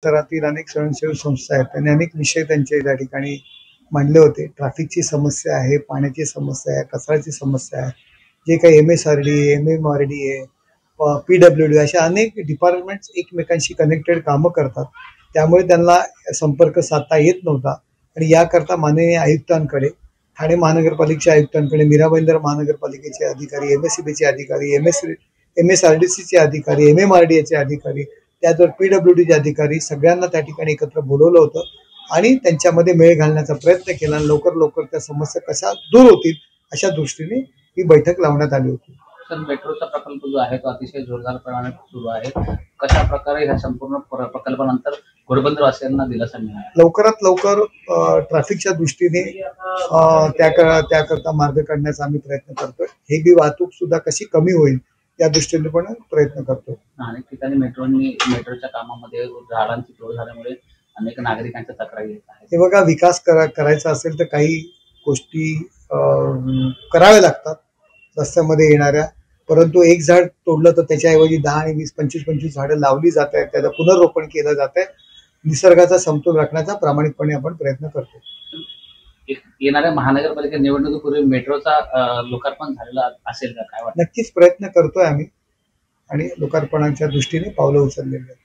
परिसरातील अनेक स्वयंसेवी संस्था आहेत. त्यांनी अनेक विषय त्यांचे त्या ठिकाणी मांडले होते. ट्रॅफिकची समस्या आहे, पाण्याची समस्या आहे, कचऱ्याची समस्या आहे. जे काही MSRD, MMRD आहे, PWD अशा अनेक डिपार्टमेंट्स एकमेकांशी कनेक्टेड कामं करतात. त्यामुळे त्यांना संपर्क साधता येत नव्हता आणि याकरता माननीय आयुक्तांकडे, ठाणे महानगरपालिकेच्या आयुक्तांकडे, मीरा भाईंदर महानगरपालिकेचे अधिकारी, MSEBचे अधिकारी, MSRDCचे अधिकारी, MMRDAचे अधिकारी, त्याचबरोबर PWDचे अधिकारी सगळ्यांना त्या ठिकाणी एकत्र बोलवलं होतं आणि त्यांच्यामध्ये मेळ घालण्याचा प्रयत्न केला आणि लवकर त्या समस्या कशा दूर होतील अशा दृष्टीने ही बैठक लावण्यात आली होती. सर, मेट्रोचा प्रकल्प जो आहे तो अतिशय जोरदारपणाने सुरू आहे. कशा प्रकारे ह्या संपूर्ण प्रकल्पानंतर घोडबंदरवासियांना दिलासा मिळाला? लवकरात लवकर ट्रॅफिकच्या दृष्टीने त्याकरता मार्ग काढण्याचा आम्ही प्रयत्न करतोय. ही बी वाहतूक सुद्धा कशी कमी होईल या दृष्टीने पण प्रयत्न करतो. अनेक ठिकाणी मेट्रोच्या कामामध्ये झाडांची तोड झाल्यामुळे अनेक नागरिकांच्या तक्रारी येत आहेत. हे बघा, विकास करायचा असेल तर काही गोष्टी कराव्या लागतात रस्त्यामध्ये येणाऱ्या, परंतु एक झाड तोडलं तर त्याच्याऐवजी 10 आणि 20, 25 झाडं लावली जात आहेत. त्याचं पुनर्रोपण केलं जात आहे. निसर्गाचा समतोल राखण्याचा प्रामाणिकपणे आपण प्रयत्न करतो. येणाऱ्या महानगरपालिका निवडणुकीपूर्वी मेट्रोचा लोकार्पण झालेला असेल का, काय वाटतं? नक्कीच प्रयत्न करतोय आम्ही आणि लोकार्पणाच्या दृष्टीने पावलं उचललेली आहेत.